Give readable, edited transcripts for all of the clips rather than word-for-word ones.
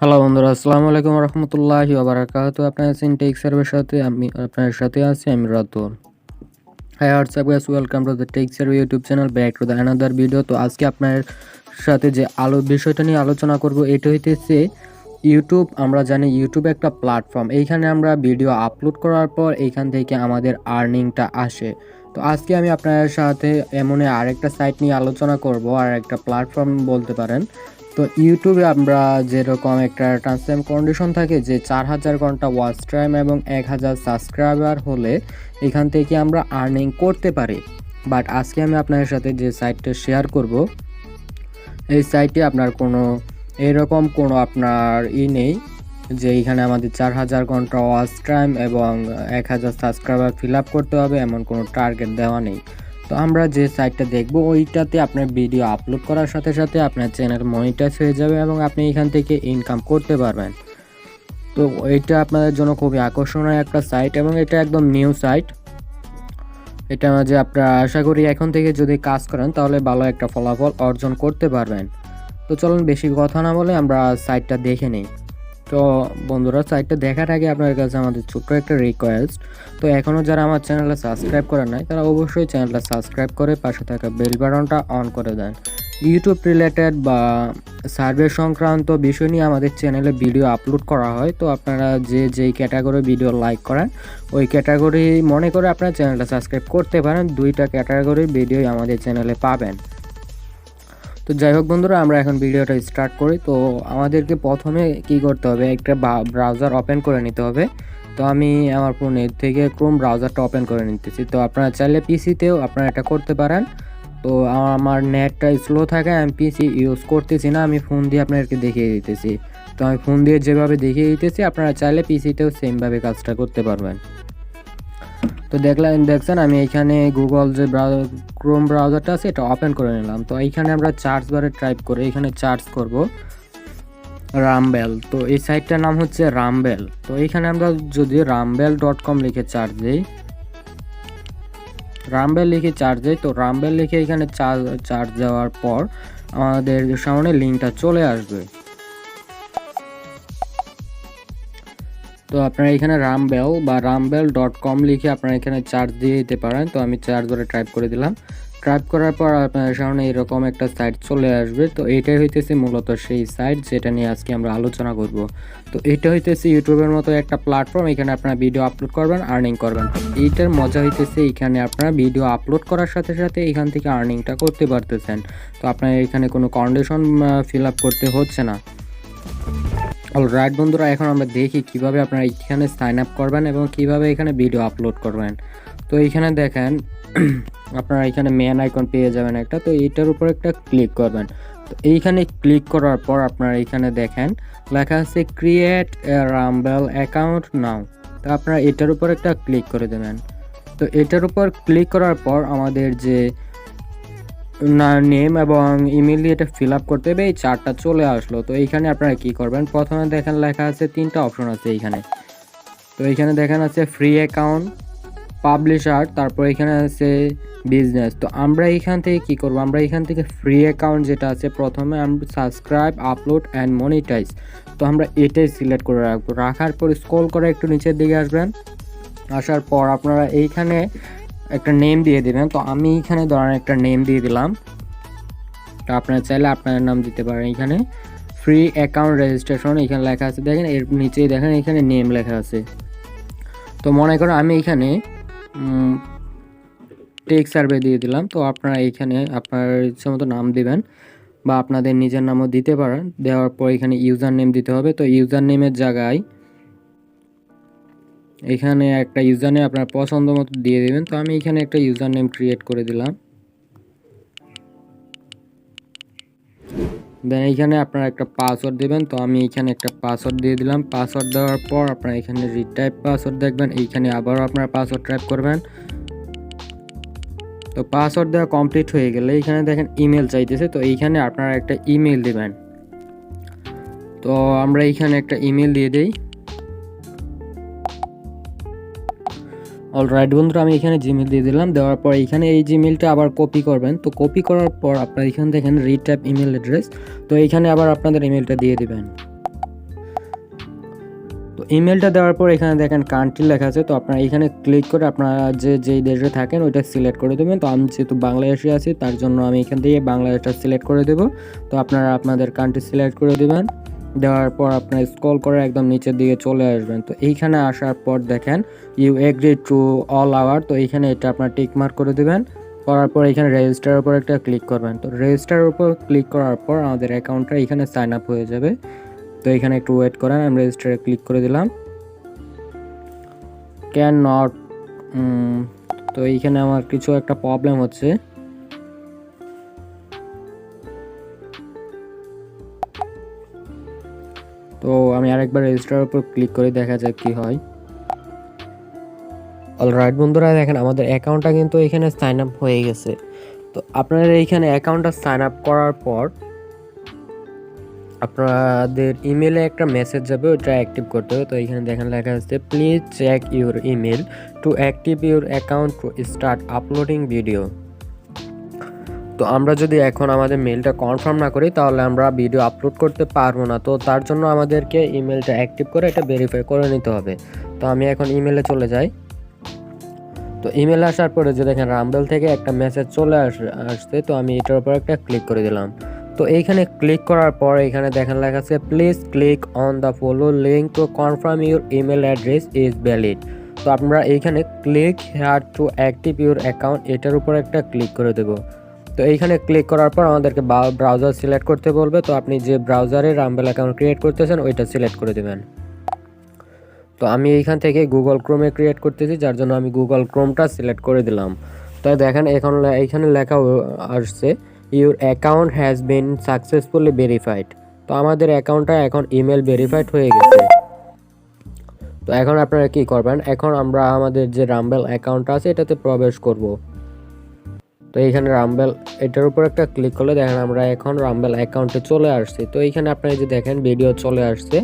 Hello বন্ধুরা, আসসালামু আলাইকুম রহমতুল্লাহি ওয়া বারাকাতুহু। আপনারা আছেন টেক সার্ভের সাথে, আমি আপনার সাথে আছি আমি Ratan. Hi what's up guys, welcome to the tech survey YouTube channel, back to the another video. তো আজকে আপনার সাথে যে বিষয়টা নিয়ে আলোচনা করব, এটা হইতেছে ইউটিউব। আমরা জানি ইউটিউব একটা প্ল্যাটফর্ম, এইখানে আমরা ভিডিও আপলোড করার পর এইখান থেকে আমাদের আর্নিংটা আসে। তো আজকে আমি আপনার সাথে এমন আরেকটা সাইট নিয়ে আলোচনা করব, আর একটা প্ল্যাটফর্ম বলতে পারেন। তো ইউটিউবে আমরা যেরকম একটা টার্মস এন্ড কন্ডিশন থাকে যে 4000 ঘন্টা ওয়াচ টাইম এবং 1000 সাবস্ক্রাইবার হলে এখান থেকে আমরা আর্নিং করতে পারি। বাট আজকে আমি আপনার সাথে যে সাইটটা শেয়ার করব, এই সাইটে আপনার এরকম কোনো আপনার নেই যে এখানে আমাদের 4000 ঘন্টা ওয়াচ টাইম এবং 1000 সাবস্ক্রাইবার ফিল আপ করতে হবে, এমন কোনো টার্গেট দেওয়া নেই। তো আমরা যে সাইটটা দেখব, ওইটাতে আপনার ভিডিও আপলোড করার সাথে সাথে আপনার চ্যানেল মনিটাইজ হয়ে যাবে এবং আপনি এখান থেকে ইনকাম করতে পারবেন। তো এইটা আপনাদের জন্য খুবই আকর্ষণীয় একটা সাইট এবং এটা একদম নিউ সাইট। এটা যে আপনারা আশা করি এখন থেকে যদি কাজ করেন তাহলে ভালো একটা ফলাফল অর্জন করতে পারবেন। তো চলুন বেশি কথা না বলে আমরা সাইটটা দেখে নিই। তো বন্ধুরা, সাইটটা দেখার আগে আপনার কাছে আমাদের ছোট্ট একটা রিকোয়েস্ট। তো এখনও যারা আমার চ্যানেলটা সাবস্ক্রাইব করে নাই, তারা অবশ্যই চ্যানেলটা সাবস্ক্রাইব করে পাশে থাকা বেল বাটনটা অন করে দেন। ইউটিউব রিলেটেড বা সার্ভে সংক্রান্ত বিষয় নিয়ে আমাদের চ্যানেলে ভিডিও আপলোড করা হয়। তো আপনারা যেই ক্যাটাগরি ভিডিও লাইক করেন, ওই ক্যাটাগরি মনে করে আপনার চ্যানেলটা সাবস্ক্রাইব করতে পারেন। দুইটা ক্যাটাগরির ভিডিওই আমাদের চ্যানেলে পাবেন। তো যাই হোক বন্ধুরা, আমরা এখন ভিডিওটা স্টার্ট করি। তো আমাদেরকে প্রথমে কি করতে হবে, একটা ব্রাউজার ওপেন করে নিতে হবে। তো আমি আমার ফোনের থেকে ক্রোম ব্রাউজারটা ওপেন করে নিতেছি। তো আপনারা চাইলে পিসিতেও আপনারা এটা করতে পারেন। তো আমার নেটটা স্লো থাকে, আমি পিসি ইউজ করতেছি না, আমি ফোন দিয়ে আপনাদেরকে দেখিয়ে দিতেছি। তো আমি ফোন দিয়ে যেভাবে দেখিয়ে দিতেছি, আপনারা চাইলে পিসিতেও সেমভাবে কাজটা করতে পারবেন। তো দেখছেন আমি এখানে গুগল যে ক্রোম ব্রাউজারটা আছে এটা ওপেন করে নিলাম। তো এইখানে আমরা সার্চ বারে টাইপ করে এখানে সার্চ করব রামবেল। তো এই সাইটটার নাম হচ্ছে রামবেল। তো এইখানে আমরা যদি ramble.com লিখে সার্চ দিই, রামবেল লিখে সার্চ দিই, তো রামবেল লিখে এখানে সার্চ দেওয়ার পর আমাদের সামনে লিঙ্কটা চলে আসবে। তো আপনারা এখানে রামবেল বা ramble.com লিখে আপনারা এখানে সার্চ দিয়ে দিতে পারেন। তো আমি সার্চ বারে টাইপ করে দিলাম। টাইপ করার পর আপনাদের সামনে এরকম একটা সাইট চলে আসবে। তো এটাই হইতেছে মূলত সেই সাইট যেটা নিয়ে আজকে আমরা আলোচনা করব। তো এটা হইতেছে ইউটিউবের মতো একটা প্ল্যাটফর্ম, এখানে আপনারা ভিডিও আপলোড করবেন, আর্নিং করবেন। তো এইটার মজা হইতেছে এখানে আপনারা ভিডিও আপলোড করার সাথে সাথে এখান থেকে আর্নিংটা করতে পারতেছেন। তো আপনার এখানে কোনো কন্ডিশন ফিল আপ করতে হচ্ছে না। অলরাইট বন্ধুরা, এখন আমরা দেখি কিভাবে আপনারা এখানে সাইন আপ করবেন এবং কিভাবে এখানে ভিডিও আপলোড করবেন। তো এইখানে দেখেন আপনারা এখানে মেন আইকন পেয়ে যাবেন একটা। তো এইটার উপর একটা ক্লিক করবেন। তো এইখানে ক্লিক করার পর আপনারা এখানে দেখেন লেখা আছে ক্রিয়েট এ রামবেল অ্যাকাউন্ট নাও। তো আপনারা এটার উপর একটা ক্লিক করে দেবেন। তো এটার উপর ক্লিক করার পর আমাদের যে নেম এবং ইমেল দিয়ে এটা ফিল আপ করতে হবে, এই চারটা চলে আসলো। তো এইখানে আপনারা কি করবেন, প্রথমে দেখেন লেখা আছে তিনটা অপশন আছে এইখানে। তো এইখানে দেখেন আছে ফ্রি অ্যাকাউন্ট, পাবলিশার, তারপর এখানে আছে বিজনেস। তো আমরা এইখান থেকে কি করব, আমরা এখান থেকে ফ্রি অ্যাকাউন্ট যেটা আছে প্রথমে আমরা সাবস্ক্রাইব আপলোড অ্যান্ড মনিটাইজ, তো আমরা এটাই সিলেক্ট করে রাখবো। রাখার পর স্ক্রল করে একটু নিচের দিকে আসবেন। আসার পর আপনারা এইখানে একটা নেম দিয়ে দেবেন। তো আমি এখানে ধরেন একটা নেম দিয়ে দিলাম। তো আপনারা চাইলে আপনার নাম দিতে পারেন। এখানে ফ্রি অ্যাকাউন্ট রেজিস্ট্রেশন এখানে লেখা আছে, দেখেন এর নিচেই দেখেন এখানে নেম লেখা আছে। তো মনে করো আমি এখানে টেক সার্ভে দিয়ে দিলাম। তো আপনারা এখানে আপনার ইচ্ছে মতো নাম দিবেন বা আপনাদের নিজের নামও দিতে পারেন। দেওয়ার পর এখানে ইউজার নেম দিতে হবে। তো ইউজার নেমের জায়গায় এখানে একটা ইউজার নেম আপনার পছন্দ মতো দিয়ে দেবেন। তো আমি এখানে একটা ইউজার নেম ক্রিয়েট করে দিলাম। দেন এখানে আপনারা একটা পাসওয়ার্ড দেবেন। তো আমি এখানে একটা পাসওয়ার্ড দিয়ে দিলাম। পাসওয়ার্ড দেওয়ার পর আপনারা এখানে রিটাইপ পাসওয়ার্ড দেখবেন, এইখানে আবারও আপনারা পাসওয়ার্ড টাইপ করবেন। তো পাসওয়ার্ড দেওয়া কমপ্লিট হয়ে গেলে এখানে দেখেন ইমেল চাইতেছে। তো এইখানে আপনারা একটা ইমেল দেবেন। তো আমরা এইখানে একটা ইমেল দিয়ে দেই। অলরাইট বন্ধুরা, আমি এখানে জিমেল দিয়ে দিলাম। দেওয়ার পর এখানে এই জিমেলটা আবার কপি করবেন। তো কপি করার পর আপনারা এখানে দেখেন রিটাইপ ইমেল অ্যাড্রেস। তো এইখানে আবার আপনাদের ইমেলটা দিয়ে দিবেন। ইমেলটা দেওয়ার পর এখানে দেখেন কান্ট্রি লেখা আছে, তো আপনারা এখানে ক্লিক করে আপনারা যেই দেশে থাকেন ওইটা সিলেক্ট করে দেবেন। তো আমি যেহেতু বাংলাদেশে আছি তার জন্য আমি এখান থেকে বাংলাদেশটা সিলেক্ট করে দেব। তো আপনারা আপনাদের কান্ট্রি সিলেক্ট করে দেবেন। দেওয়ার পর আপনারা স্ক্রল করে একদম নিচের দিকে চলে আসবেন। তো এইখানে আসার পর দেখেন you agree to all our, তো এইখানে এটা আপনার টিক মার্ক করে দেবেন। করার পর এখানে রেজিস্টারের উপর একটা ক্লিক করবেন। তো রেজিস্টারের উপর ক্লিক করার পর আমাদের অ্যাকাউন্টটা এখানে সাইন আপ হয়ে যাবে। তো এখানে একটু ওয়েট করেন, আমি রেজিস্টারে ক্লিক করে দিলাম। ক্যান নট, তো এইখানে আমার কিছু একটা প্রবলেম হচ্ছে। তো আমি আরেকবার রেজিস্টারের উপর ক্লিক করে দেখা যাক কি হয়। অলরাইট বন্ধুরা, দেখেন আমাদের অ্যাকাউন্টটা কিন্তু এখানে সাইন আপ হয়ে গেছে। তো আপনারা এইখানে অ্যাকাউন্টটা সাইন আপ করার পর আপনাদের ইমেলে একটা মেসেজ যাবে, ওটা অ্যাক্টিভ করতে হবে। তো এখানে দেখেন লেখা আছে please check your email to active your account to start uploading video. তো আমরা যদি এখন আমাদের মেলটা কনফার্ম না করি তাহলে আমরা ভিডিও আপলোড করতে পারবো না। তো তার জন্য আমাদেরকে ইমেলটা অ্যাক্টিভ করে এটা ভেরিফাই করে নিতে হবে। তো আমি এখন ইমেলে চলে যাই। তো ইমেলে আসার পরে যে দেখেন রাম্বেল থেকে একটা মেসেজ চলে আসছে, তো আমি এটার উপর একটা ক্লিক করে দিলাম। তো এইখানে ক্লিক করার পর এখানে দেখেন লেখা আছে please click on the follow link to confirm your email address is valid. তো আমরা এইখানে click here two active your account এটার উপর একটা ক্লিক করে দেবো। তো এইখানে ক্লিক করার পর আমাদেরকে ব্রাউজার সিলেক্ট করতে বলবে। তো আপনি যে ব্রাউজারে রাম্বেল অ্যাকাউন্ট ক্রিয়েট করতেছেন ওইটা সিলেক্ট করে দেবেন। তো আমি এইখান থেকে গুগল ক্রোমে ক্রিয়েট করতেছি, যার জন্য আমি গুগল ক্রোমটা সিলেক্ট করে দিলাম। তো দেখেন এখন এইখানে লেখা আসছে your account has been successfully verified. তো আমাদের অ্যাকাউন্টটা এখন ইমেল ভেরিফাইড হয়ে গেছে। তো এখন আপনারা কি করবেন, এখন আমরা আমাদের যে রাম্বেল অ্যাকাউন্টটা আছে এটাতে প্রবেশ করব। তো এইখানে রাম্বেল এটার উপর একটা ক্লিক করলে দেখেন আমরা এখন রাম্বেল অ্যাকাউন্টে চলে আসছি। তো এইখানে আপনারা যে দেখেন ভিডিও চলে আসছে।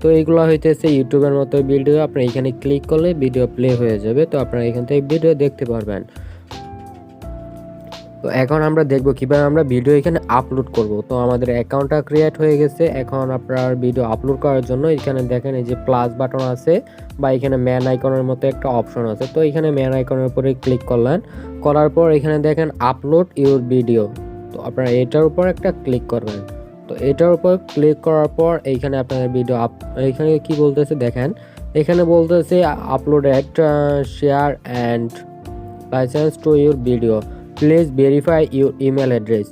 তো এইগুলো হইতেছে ইউটিউবের মতো ভিডিও, আপনি এখানে ক্লিক করলে ভিডিও প্লে হয়ে যাবে। তো আপনারা এখান থেকে ভিডিও দেখতে পারবেন। তো এখন আমরা দেখব কিভাবে আমরা ভিডিও এখানে আপলোড করব। তো আমাদের অ্যাকাউন্টটা ক্রিয়েট হয়ে গেছে। এখন আপনার ভিডিও আপলোড করার জন্য এখানে দেখেন এই যে প্লাস বাটন আছে বা এখানে ম্যান আইকনের মতো একটা অপশন আছে। তো এখানে ম্যান আইকনের উপরে ক্লিক করলেন, করার পর এখানে দেখেন আপলোড ইউর ভিডিও। তো আপনারা এটার উপর একটা ক্লিক করবেন। তো এটার উপর ক্লিক করার পর এইখানে আপনাদের ভিডিও এখানে কি বলতেছে দেখেন, এখানে বলতেছে upload at share and licence to your video, please verify your email address.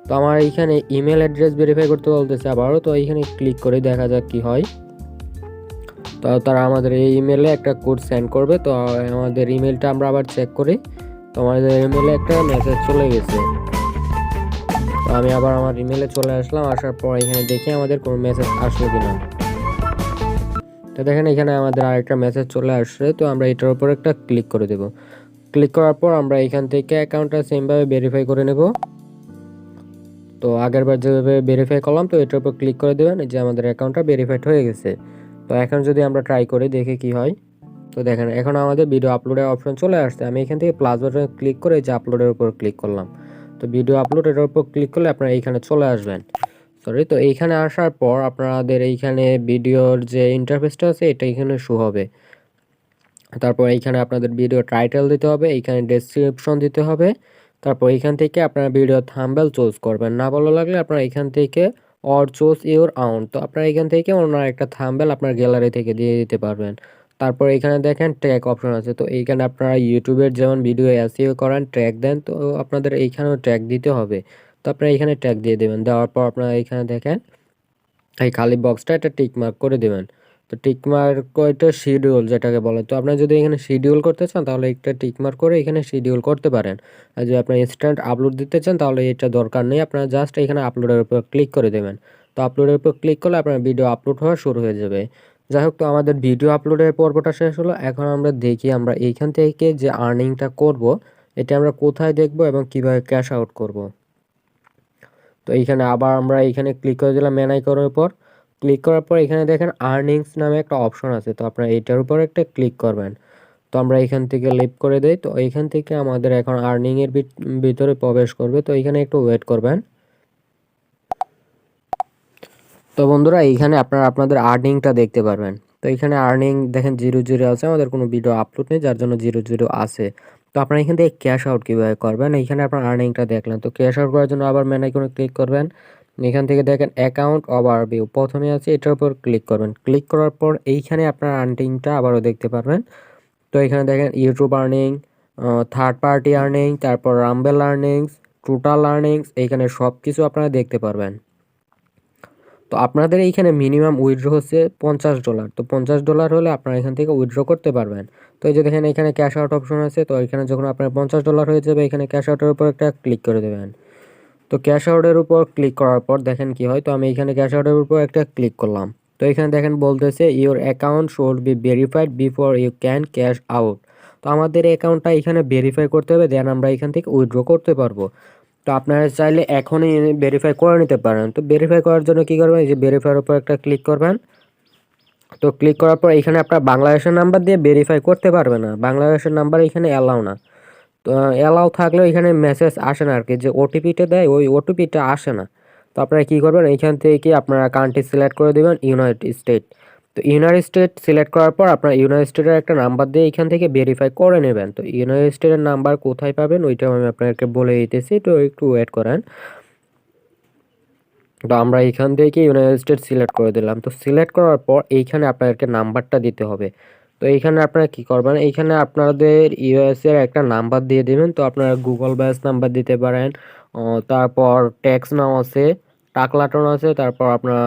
তো আমার এইখানে ইমেল অ্যাড্রেস ভেরিফাই করতে বলতেছে আবারও। তো এইখানে ক্লিক করে দেখা যাক কি হয়। তো তারা আমাদের এই ইমেলে একটা কোড সেন্ড করবে। তো আমাদের ইমেলটা আমরা আবার চেক করি। তো আমাদের ইমেলে একটা মেসেজ চলে গেছে। তো আমি আবার আমার ইমেলে চলে আসলাম, আসার পর এখানে দেখি আমাদের কোনো মেসেজ আসলো কিনা। তো দেখেন এখানে আমাদের আরেকটা মেসেজ চলে আসছে। তো আমরা এটার উপর একটা ক্লিক করে দেব। ক্লিক করার পর আমরা এখান থেকে অ্যাকাউন্টটা সেমভাবে ভেরিফাই করে নেব। তো আগেরবার যেভাবে ভেরিফাই করলাম তো এটার উপর ক্লিক করে দেবেন, যে আমাদের অ্যাকাউন্টটা ভেরিফাইড হয়ে গেছে। তো এখন যদি আমরা ট্রাই করি দেখে কি হয়। তো দেখেন এখন আমাদের ভিডিও আপলোডের অপশন চলে আসছে। আমি এখান থেকে প্লাস বাটনে ক্লিক করে যে আপলোডের উপর ক্লিক করলাম। তো ভিডিও আপলোডের উপর ক্লিক করলে আপনারা এইখানে চলে আসবেন। তো এইখানে আসার পর আপনাদের এইখানে ভিডিওর যে ইন্টারফেসটা আছে এটা এখানে শো হবে। তারপর এইখানে আপনাদের ভিডিও টাইটেল দিতে হবে, এইখানে ডেসক্রিপশন দিতে হবে। তারপর এইখান থেকে আপনারা ভিডিও থাম্বনেল চুজ করবেন। না ভালো লাগলে আপনারা এখান থেকে অর চুজ ইউর আউন, তো আপনারা এখান থেকে অন্য একটা থাম্বনেল আপনার গ্যালারি থেকে দিয়ে দিতে পারবেন। তারপর এখানে দেখেন ট্র্যাক অপশন আছে। তো এইখানে আপনারা ইউটিউবের যেমন ভিডিও এসইও করেন ট্র্যাক দেন, তো আপনাদের এইখানেও ট্র্যাক দিতে হবে। তো আপনারা এখানে ট্র্যাক দিয়ে দেবেন। দেওয়ার পর আপনারা এখানে দেখেন এই খালি বক্সটা একটা টিক মার্ক করে দেবেন। তো টিক মার্ক এটা শিডিউল যেটাকে বলে। তো আপনারা যদি এখানে শিডিউল করতে চান তাহলে একটা টিক মার্ক করে এখানে শিডিউল করতে পারেন। আর যদি আপনারা ইনস্ট্যান্ট আপলোড দিতে চান তাহলে এটা দরকার নেই, আপনারা জাস্ট এখানে আপলোডের উপর ক্লিক করে দেবেন। তো আপলোডের উপর ক্লিক করলে আপনার ভিডিও আপলোড হওয়া শুরু হয়ে যাবে। যাই হোক, তো আমাদের ভিডিও আপলোডের পর্বটা শেষ হলো। এখন আমরা দেখি আমরা এইখান থেকে যে আর্নিংটা করব এটা আমরা কোথায় দেখব এবং কিভাবে ক্যাশ আউট করব। তো এইখানে আবার আমরা এইখানে ক্লিক করে দিলাম ম্যান আইকনের উপর। ক্লিক করার পর এখানে দেখেন আর্নিংস নামে একটা অপশন আছে। তো আপনারা এইটার উপর একটা ক্লিক করবেন। তো আমরা এখান থেকে লিভ করে দেই। তো এইখান থেকে আমাদের এখন আর্নিংয়ের ভিতরে প্রবেশ করবে। তো এইখানে একটু ওয়েট করবেন। তো বন্ধুরা এইখানে আপনারা আপনাদের আর্নিংটা দেখতে পারবেন। তো এখানে আর্নিং দেখেন 0 আছে, আমাদের কোনো ভিডিও আপলোড নেই যার জন্য 0 আছে। তো আপনারা এখান থেকে ক্যাশ আউট কীভাবে করবেন, এইখানে আপনার আর্নিংটা দেখলেন। তো ক্যাশ আউট করার জন্য আবার মেন আইকনে ক্লিক করবেন। এখান থেকে দেখেন অ্যাকাউন্ট ওভারভিউ প্রথমে আছে, এটার উপর ক্লিক করবেন। ক্লিক করার পর এইখানে আপনার আর্নিংটা আবারও দেখতে পারবেন। তো এখানে দেখেন YouTube earning, third party earning, তারপর রাম্বেল আর্নিংস, টোটাল আর্নিংস, এইখানে সব কিছু আপনারা দেখতে পারবেন। তো আপনাদের এইখানে মিনিমাম উইথড্র হচ্ছে $50। তো $50 হলে আপনারা এখান থেকে উইথড্র করতে পারবেন। তো এই যে দেখেন এখানে ক্যাশ আউট অপশন আছে। তো এখানে যখন আপনার $50 হয়ে যাবে, এখানে ক্যাশ আউটের উপর একটা ক্লিক করে দেবেন। তো ক্যাশ আউটের উপর ক্লিক করার পর দেখেন কি হয়। তো আমি এখানে ক্যাশ আউটের উপর একটা ক্লিক করলাম। তো এখানে দেখেন বলতেছে your account should be verified before you can cash out. তো আমাদের অ্যাকাউন্টটা এখানে ভেরিফাই করতে হবে, দেন আমরা এখান থেকে উইথড্র করতে পারবো। তো আপনারা চাইলে এখনই ভেরিফাই করে নিতে পারেন। তো ভেরিফাই করার জন্য কী করবেন, এই যে ভেরিফাইয়ের উপর একটা ক্লিক করবেন। তো ক্লিক করার পর এখানে আপনার বাংলাদেশের নাম্বার দিয়ে ভেরিফাই করতে পারবে না, বাংলাদেশের নাম্বার এখানে অ্যালাউ না। তো অ্যালাউ থাকলেও এখানে মেসেজ আসে না আর কি, যে ওটিপিটা দেয় ওই ওটিপিটা আসে না। তো আপনারা কী করবেন, এইখান থেকে আপনারা কান্ট্রি সিলেক্ট করে দেবেন ইউনাইটেড স্টেট। তো ইউনাইটেড স্টেট সিলেক্ট করার পর আপনার ইউনাইটেড স্টেটের একটা নাম্বার দিয়ে এখান থেকে ভেরিফাই করে নেবেন। তো ইউনাইটেড স্টেটের নাম্বার কোথায় পাবেন ওইটাও আমি আপনাকে বলে দিতেছি, তো একটু ওয়েট করেন। তো আমরা এখান থেকে ইউনাইটেড স্টেট সিলেক্ট করে দিলাম। তো সিলেক্ট করার পর এইখানে আপনাদেরকে নাম্বারটা দিতে হবে। তো এইখানে আপনারা কি করবেন, এইখানে আপনাদের ইউএস এর একটা নাম্বার দিয়ে দেবেন। তো আপনারা গুগল ব্যাস নাম্বার দিতে পারেন, তারপর ট্যাক্স নাও আছে, টাকলাটন আছে, তারপর আপনার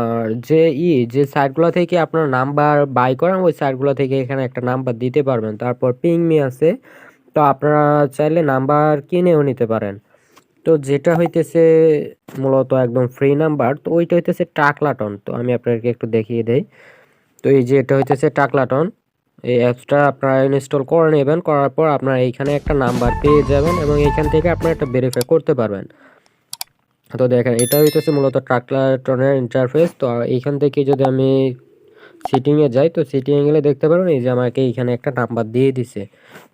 যে সাইটগুলো থেকে আপনার নাম্বার বাই করেন ওই সাইটগুলো থেকে এখানে একটা নাম্বার দিতে পারবেন। তারপর পিংমি আছে, তো আপনারা চাইলে নাম্বার কিনেও নিতে পারেন। তো যেটা হইতেছে মূলত একদম ফ্রি নাম্বার, তো ওইটা হইতেছে টাকলাটন। তো আমি আপনাদেরকে একটু দেখিয়ে দেই। তো এই যে এটা হইতেছে টাকলাটন, এই অ্যাপসটা আপনারা ইনস্টল করে নেবেন। করার পর আপনারা এইখানে একটা নাম্বার পেয়ে যাবেন এবং এইখান থেকে আপনারা একটা ভেরিফাই করতে পারবেন। তো দেখেন এটা হইতেছে মূলত টাকলাটনের ইন্টারফেস। তো এইখান থেকে যদি আমি সেটিংয়ে যাই, তো সেটিংয়ে গেলে দেখতে পারবেন এই যে আমাকে এইখানে একটা নাম্বার দিয়ে দিছে।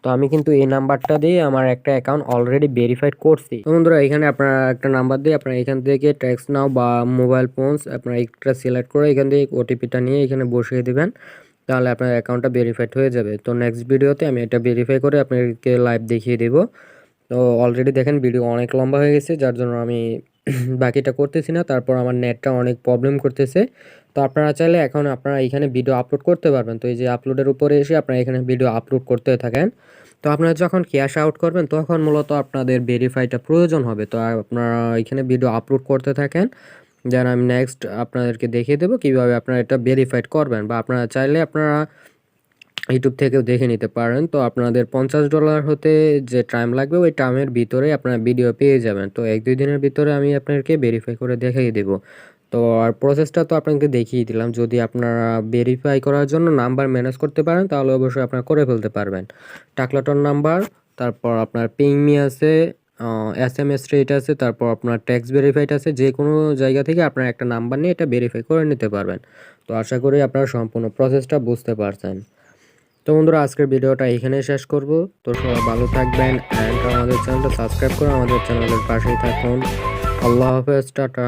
তো আমি কিন্তু এই নাম্বারটা দিয়ে আমার একটা অ্যাকাউন্ট অলরেডি ভেরিফাইড করছি। তো বন্ধুরা এখানে আপনারা একটা নাম্বার দিয়ে আপনারা এখান থেকে ট্যাক্স নাও বা মোবাইল ফোনস আপনারা একটা সিলেক্ট করে এখান থেকে ওটিপিটা নিয়ে এখানে বসিয়ে দিবেন, তাহলে আপনার অ্যাকাউন্টটা ভেরিফাইড হয়ে যাবে। তো নেক্সট ভিডিওতে আমি এটা ভেরিফাই করে আপনাদেরকে লাইভ দেখিয়ে দেবো। তো অলরেডি দেখেন ভিডিও অনেক লম্বা হয়ে গেছে, যার জন্য আমি বাকিটা করতেছি না। তারপর আমার নেটটা অনেক প্রবলেম করতেছে। তো আপনারা চাইলে এখন আপনারা এখানে ভিডিও আপলোড করতে পারবেন। তো এই যে আপলোডের উপরে এসে আপনারা এখানে ভিডিও আপলোড করতে থাকেন। তো আপনারা যখন ক্যাশ আউট করবেন তখন মূলত আপনাদের ভেরিফাইটা প্রয়োজন হবে। তো আপনারা এখানে ভিডিও আপলোড করতে থাকেন, যেন আমি নেক্সট আপনাদেরকে দেখিয়ে দেবো কীভাবে আপনারা এটা ভেরিফাইড করবেন। বা আপনারা চাইলে আপনারা ইউটিউব থেকেও দেখে নিতে পারেন। তো আপনাদের $50 হতে যে টাইম লাগবে ওই টাইমের ভিতরে আপনারা ভিডিও পেয়ে যাবেন। তো 1-2 দিনের ভিতরে আমি আপনাদেরকে ভেরিফাই করে দেখিয়ে দেবো। তো আর প্রসেসটা তো আপনাকে দেখিয়ে দিলাম। যদি আপনারা ভেরিফাই করার জন্য নাম্বার ম্যানেজ করতে পারেন তাহলে অবশ্যই আপনারা করে ফেলতে পারবেন। টাকলাটন নাম্বার, তারপর আপনার পিংমি আছে, SMS রেট আছে, তারপর আপনার ট্যাক্স ভেরিফাইড আছে। যে কোনো জায়গা থেকে আপনারা একটা নাম্বার নিয়ে এটা ভেরিফাই করে নিতে পারবেন। তো আশা করি আপনারা সম্পূর্ণ প্রসেসটা বুঝতে পারছেন। তো বন্ধুরা আজকের ভিডিওটা এখানেই শেষ করব। তো সবাই ভালো থাকবেন অ্যান্ড আমাদের চ্যানেলটা সাবস্ক্রাইব করে আমাদের চ্যানেলের পাশেই থাকুন। আল্লাহ হাফেজ, টাটা।